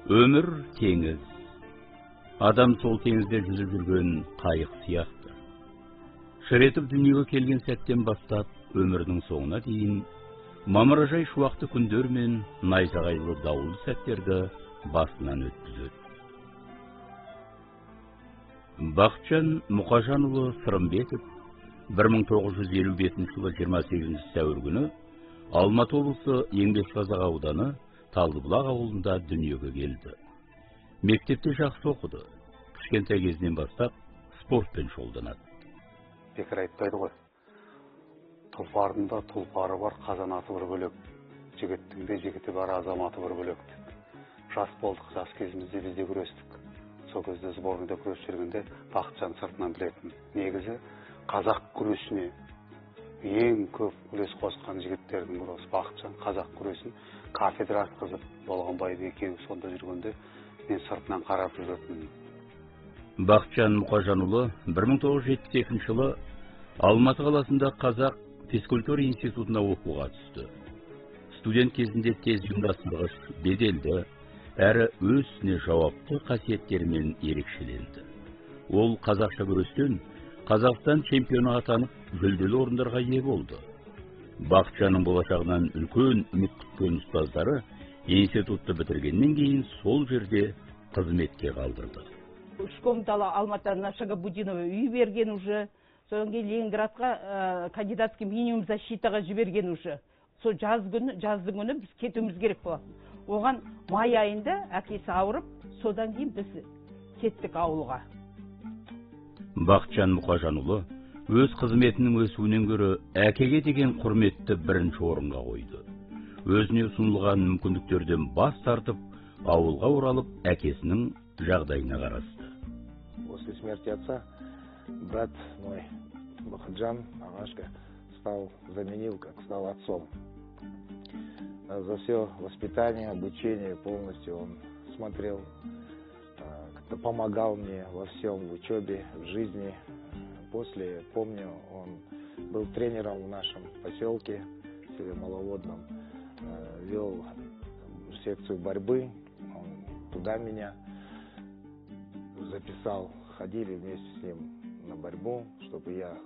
Өмір теңіз. Адам сол теңізде жүзіп жүрген қайық сияқты. Шыр етіп дүниеге келген сәттен бастап өмірінің соңына дейін мамыражай шуақты күндер мен найзағайлы дауылды сәттерді басынан өткізеді. Бақытжан Мұқажанұлы Сырымбетов 1955 жылы 28 сәуір күні Алматы облысы Еңбекшіқазақ ауданы Талдыбұлақ ауылында дүниеге келді. Мектепте жақсы оқыды. Кішкентай кезінен бастап спортпен шұғылданады. Бекер айтпайды ғой. Тұлпардың да тұлпары бар, қазанаты бір бөлек. Жігіттің де жігіті бар, азаматы бір бөлек. Жас болдық, жас кезімізде бізде күрестік. Сол кезде сборныйда күресіп жүргенде Бақытжан сыртынан білетін. Негізі қазақ күресіне ең көп үлес қосқан жігіттердің бірі осы Бақытжан. Қазақ күресін кафедра атқызып Болғанбайды екеуі сонда жүргенде мен сыртынан қарап жүретін. Бақытжан Мұқажанұлы 1972 жылы Алматы қаласында Қазақ физкультура институтына оқуға түсті. Студент кезінде тез ұйымдастырғыш, беделді, әрі өзіне жауапты қасиеттерімен ерекшеленді. Ол қазақша күрестен Қазақстан чемпионы атанып, жүлделі орындарға ие болды. Бақытжанның болашағынан үлкен үміт күткен ұстаздары институтты бітіргеннен кейін сол жерде қызметке қалдырды. Үш комнаталы Алматыдан Нашага Будинова үй берген уже, содан кейін Ленинградқа кандидатский минимум защитаға жіберген уже. Сол жаздың күні біз кетуіміз керек болады. Оған май айында әкесі ауырып, содан кейін біз кеттік ауылға. Бақытжан Мұқажанұлы өз қызметінің өсуінен гөрі әкеге деген құрметті бірінші орынға қойды. Өзіне ұсынылған мүмкіндіктерден бас тартып, ауылға оралып, әкесінің жағдайына қарасты. После смерти отца брат мой Бақытжан Агашка заменил, как стал отцом. За все воспитание, обучение полностью он смотрел, как-то помогал мне во всем, в учебе, в жизни. После, помню, он был тренером в нашем поселке, в селе Маловодном, вел секцию борьбы, он туда меня записал, ходили вместе с ним на борьбу, чтобы я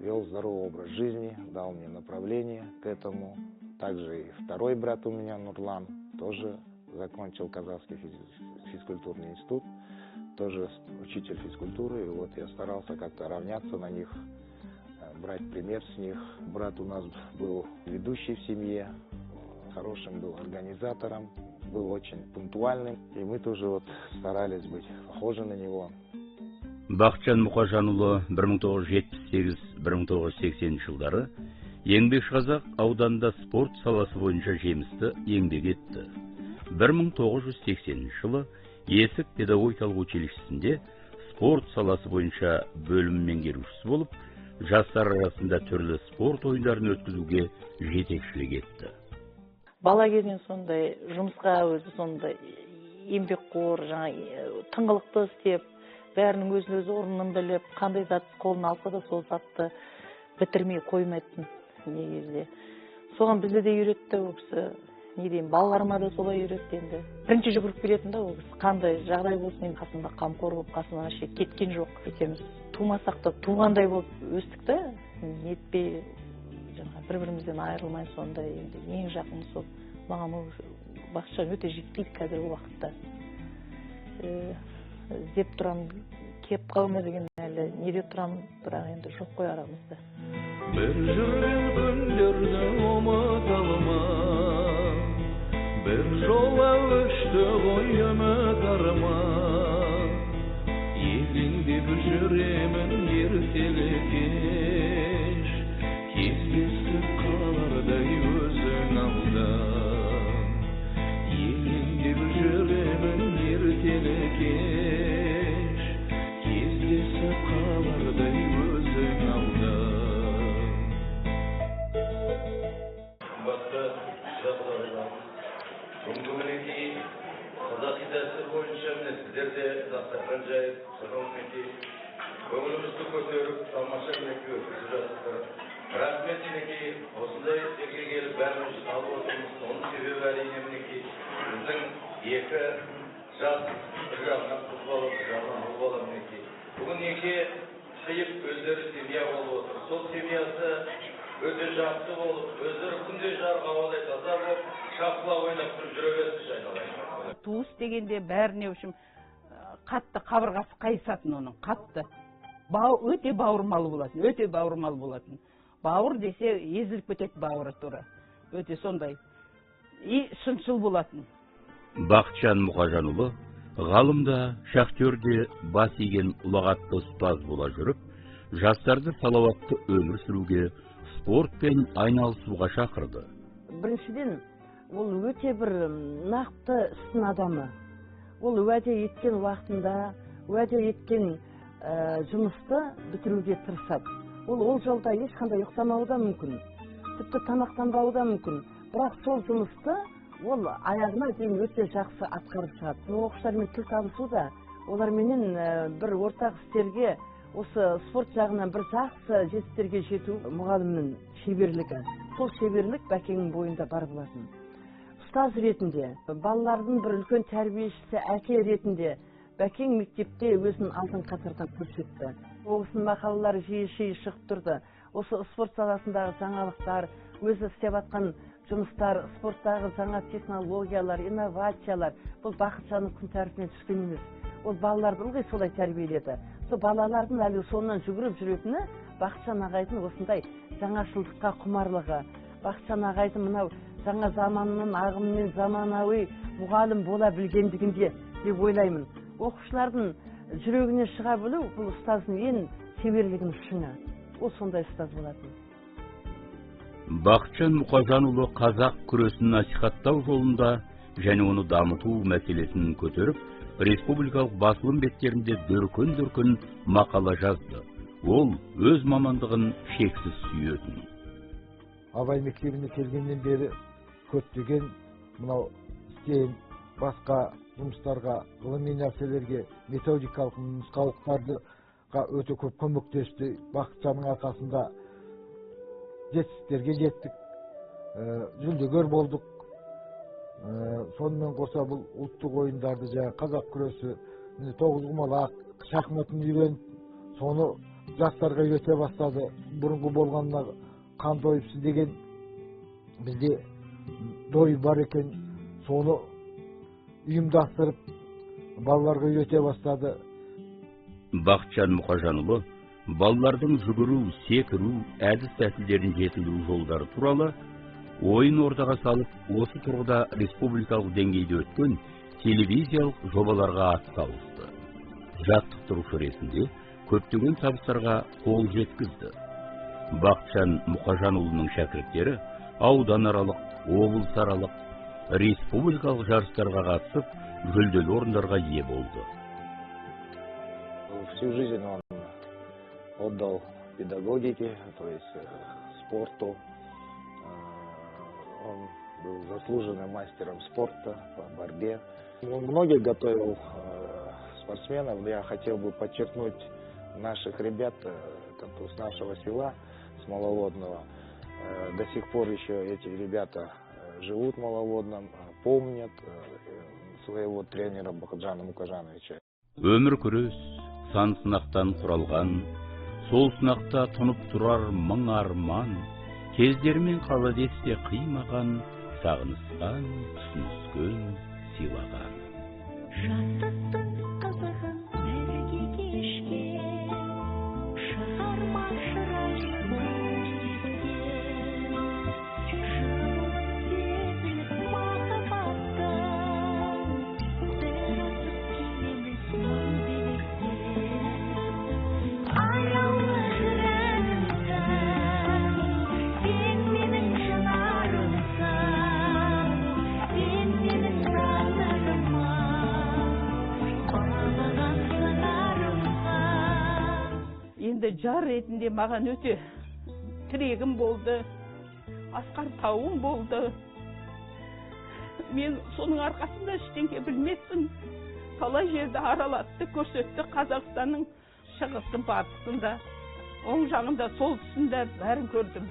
вел здоровый образ жизни, дал мне направление к этому. Также и второй брат у меня, Нурлан, тоже закончил Казахский физкультурный институт, тоже учитель физкультуры. И вот я старался как-то равняться на них, брать пример с них. Брат у нас был ведущий в семье, хорошим был организатором, был очень пунктуальным. И мы тоже вот старались быть похожи на него. Бақытжан Мұқажанұлы 1978-1980 жылдары Еңбекшіқазақ ауданында спорт саласы бойынша жемісті еңбек етті. 1980 жылы Есік педагогикалық училищесінде спорт саласы бойынша бөлім меңгерушісі болып, жастар арасында түрлі спорт ойындарын өткізуге жетекшілік етті. Бала кезінен сондай жұмысқа өзі сондай еңбекқор, тыңғылықты істеп, бәрінің өзін-өзі орнын біліп, қандай зат қолына алса да сол затты бітірмей қоймайтын негізде. Соған бізді де үйретті ол кісі. Не деймін, балаларыма да солай үйретті енді. Бірінші жүгіріп келетін да ол кісі. Қандай жағдай болсын, мен қасымда қамқор болып, қасымнан кеткен жоқ. Екеуміз тумасақ та туғандай болып өстік та, нетпей, бір-бірімізден айырылмай сондай енді ең жақын сол. Маған ол Бақытжан өте жетпейді қазіргі уақытта. Іздеп тұрам, кеп қалма деген әлі неде тұрам, бірақ енді жоқ қой арамызда. Бір жүрген күндерді ұмыта алма, бір жола өшті ғой үміт арма. Елеңдеп жүремін ертелі кеш, кездесіп қалардай өзің алда. Елеңдеп жүремін ертелі кеш, кездесіп қалардай өзің алда. Қазақ дәстүр бойынша сіздерде дастархан жайып, сырғауыл көңілімізді көтеріп, тамаша мереке өткізіп жатсыздар. рахмет мінекей осындай жерге келіп бәріміз жиналып отырмыз. Оның себебі әрине мінекей біздің екі жас, бір жағынан қыз бала, бір жағынан ұл бала мінекей. Бүгін неке қиып өздері семья болып отыр. Сол семьясы өте жақсы болып, өздері күнде жарық ауадай таза болып, шапқылап ойнап тұрып жүре берсінші айналайын. Туыс дегенде бәріне үшін қатты қабырғасы қайысатын оның, қатты. Өте бауырмал болатын, өте бауырмал болатын. Бауыр десе езіліп кетеді бауыры тура. Өте сондай. И шыншыл болатын. Бақытжан Мұқажанұлы ғалымда, шахтерде бас иген ұлағатты ұстаз бола жүріп, жастарды салауатты өмір сүруге, спортпен айналысуға шақырды. Біріншіден, ол өте бір нақты істің адамы. Ол уәде еткен уақытында, уәде еткен жұмысты бітіруге тырысады. Ол жолда ешқандай ұйықтамауы да мүмкін, тіпті тамақтанбауы да мүмкін. Бірақ сол жұмысты ол аяғына дейін өте жақсы атқарып шығады. Оқушылармен тіл табысу да, оларменен бір ортақ істерге, осы спорт жағынан бір жақсы жетістіктерге жету мұғалімнің шеберлігі. Сол шеберлік Бәкеңнің бойында бар болатын. Ұстаз ретінде, балалардың бір үлкен тәрбиешісі, әке ретінде Бәкең мектепте өзін алтын қатардан көрсетті. Оғысын мақалалары жиі шығып тұрды. Осы спорт саласындағы жаңалықтар, өзі істеп атқан жұмыстар, спорттағы жаңа технологиялар, инновациялар, бұл Бақытжанның күн тәртібінен түскен емес. Ол балаларды ылғи солай тәрбиеледі. Сол балалардың әлі сонан жүгіріп жүретіні Бақытжан ағайдың осындай жаңашылдыққа құмарлығы. Бақытжан ағайдың мынау жаңа заманның ағымымен заманауи мұғалім бола білгендігінде деп ойлаймын. Оқушылардың жүрегіне шыға білу бұл ұстаздың ең шеберлігінің шыңы. Ол сондай ұстаз болатын. Бақытжан Мұқажанұлы қазақ күресін насихаттау жолында және оны дамыту мәселесін көтеріп, республикалық басылым беттерінде дүркін мақала жазды. Ол өз мамандығын шексіз сүйетін. Абай мектебіне келгеннен бері көптеген мынау істейін басқа жұмыстарға, ғылыми нәрселерге, методикалық нұсқаулықтарға өте көп көмектесті. Бақытжанның арқасында жетістіктерге жеттік, жүлдегер болдық. Сонымен қоса бұл ұлттық ойындарды, қазақ күресі, тоғызқұмалақ, шахматын үйреніп, соны жастарға үйрете бастады. Бұрынғы болғанына қан дойыпсы деген бізде дойы бар екен, соны ұйымдастырып балаларға үйрете бастады. Бақытжан Мұқажанұлы балалардың жүгіру, секіру, әдіс тәсілдерін жетілдіру жолдары туралы ойын ортаға салып, осы тұрғыда республикалық деңгейде өткен телевизиялық жобаларға атсалысты. Жаттықтырушы ретінде көптеген табыстарға қол жеткізді. Бақытжан Мұқажанұлының шәкірттері ауданаралық, облысаралық, республикалық жарыстарға қатысып, жүлделі орындарға ие болды. Всю жизнь он отдал педагогике, то есть спорту. Он был заслуженным мастером спорта по борьбе. Он многих готовил спортсменов. Я хотел бы подчеркнуть наших ребят с нашего села, с Маловодного. До сих пор еще эти ребята живут в Маловодном, помнят своего тренера Бақытжана Мұқажановича. Өмір күрес, сан сынақтан құралған, сол сынақта тұнып тұрар мың арман, кездермен қалады есте қимаған, сағынысқан, түсініскен, сыйлаған. Жастықтың қызығын бірге кешкен, шығарма шырайлы жар ретінде маған өте тірегім болды, асқар тауым болды. Мен соның арқасында ештеңе білмеспін. Талай жерді аралатты, көрсетті Қазақстанның шығысын, батысында. оң жағында, сол тұсында бәрін көрдім.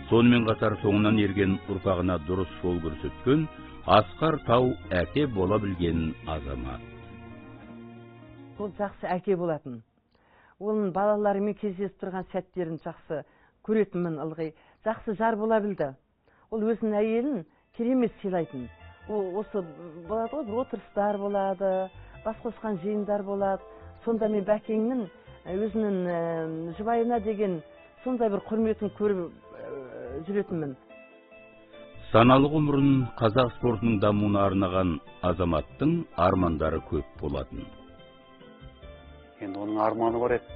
Сонымен қатар соңынан ерген ұрпағына дұрыс жол көрсеткен Асқар Тау әке бола білген азамат. Ол жақсы әке болатын. Оның балаларымен кездесіп тұрған сәттерін жақсы көретінмін ылғи. Жақсы жар бола білді. Ол өзінің әйелін керемет сыйлайтын. Осы болады ғой, отырыстар болады, бас қосқан жиындар болады. Сонда мен бәкеңнің өзінің жұбайына деген сондай бір құрметін көріп жүретінмін. Саналы ғұмырын қазақ спортының дамуына арнаған азаматтың армандары көп болатын. Енді оның арманы бар еді.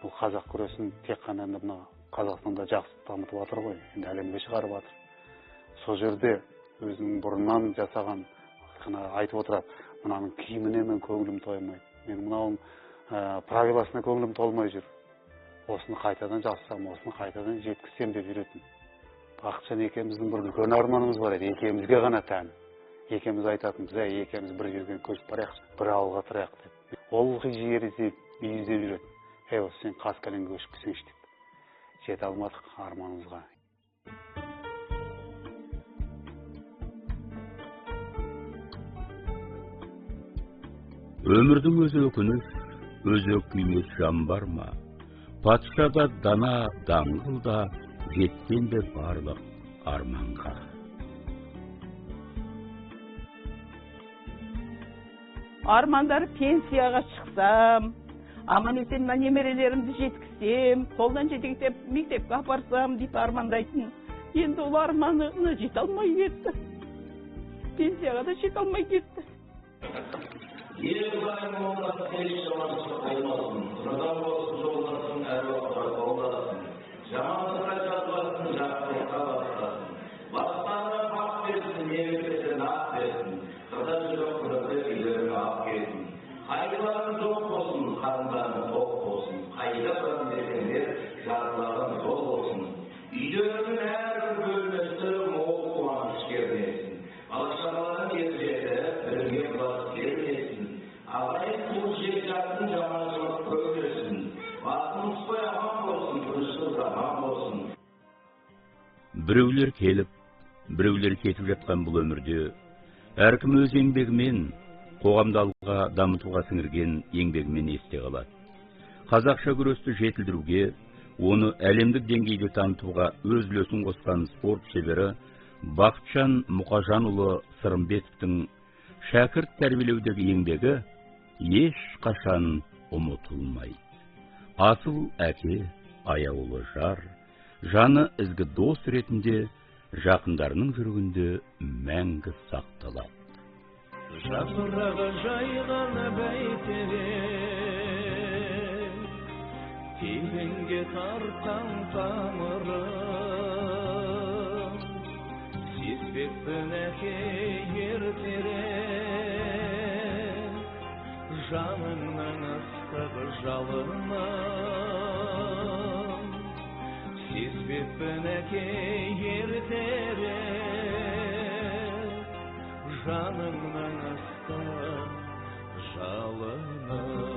Бұл қазақ күресін тек қана мына Қазақстанда жақсы дамытып жатыр ғой. Енді әлемге шығарып жатыр. Сол жерде өзінің бұрыннан жасаған, айтып отырады, мынаның киіміне мен көңілім тоймайды. Мен мынауың правиласына көңілім толмай жүр. Осыны қайтадан жасасам, осыны қайтадан жеткізсем деп жүретін. Бақытжан екеуміздің бір үлкен арманымыз бар еді. Екеумізге ғана тән. Екеуміз айтатынбыз, екеуміз бір жерден көшіп барайықшы, бір ауылға тұрайық деп. Ол жері үйізде жүреді. Осы сен Қаскелеңге көшіп келсеңші деп. Жете алмадық арманымызға. Өмірдің өзі өкініш, өзі күймес жан бар ма? Патшада дана даңғылда жеткен де барлық арманға. Армандары пенсияға шықсам, аман-есен немерелерімді жеткізсем, қолдан жетектеп мектепке апарсам деп армандайтын. Енді ол арманына жете алмай кетті. Пенсияға да жете алмай кетті. Елбайым олар тез жаманшылық болмасын, сырдан болсын жолдасын әр уақытта қолдасын. Жамандыққа жазбасын, жақсылыққа басқасын. Бастарына бақ берсін, немесе нақ берсін. Қырда жүріп қырды үйлерін ақ келсін. Қайғыларың жоқ болсын, қарындарың тоқ болсын. Қайда тұрам десеңдер, жарыларың жол болсын. Үйлерінің әрбір бөлмесі мол қуаныш кернесін. Алашағаларын ержетіп, бірге бас кернесін. Ағайын қол жер жаттың жаманшылық көрмесін. Басын ұспай аман болсын, күрішсіз аман болсын. Біреулер келіп, біреулер кетіп жатқан бұл өмірде, әркім өз еңбегімен, қоғамды алға дамытуға сіңірген еңбегімен есте қалады. Қазақша күресті жетілдіруге, оны әлемдік деңгейде танытуға өз үлесін қосқан спорт шебері Бақытжан Мұқажанұлы Сырымбетовтің шәкірт тәрбиелеудегі еңбегі ешқашан ұмытылмайды. Асыл әке, аяулы жар, жаны ізгі дос ретінде жақындарының жүргінде мәңгі сақталады. Жапырағы жайған бәйтерек, тереңге тартқан тамыры, сезбекпін әке ертерек, жаныңның ыстығы жалыны. Сезбекпін әке ертерек, жаныңның ыстығы жалыны.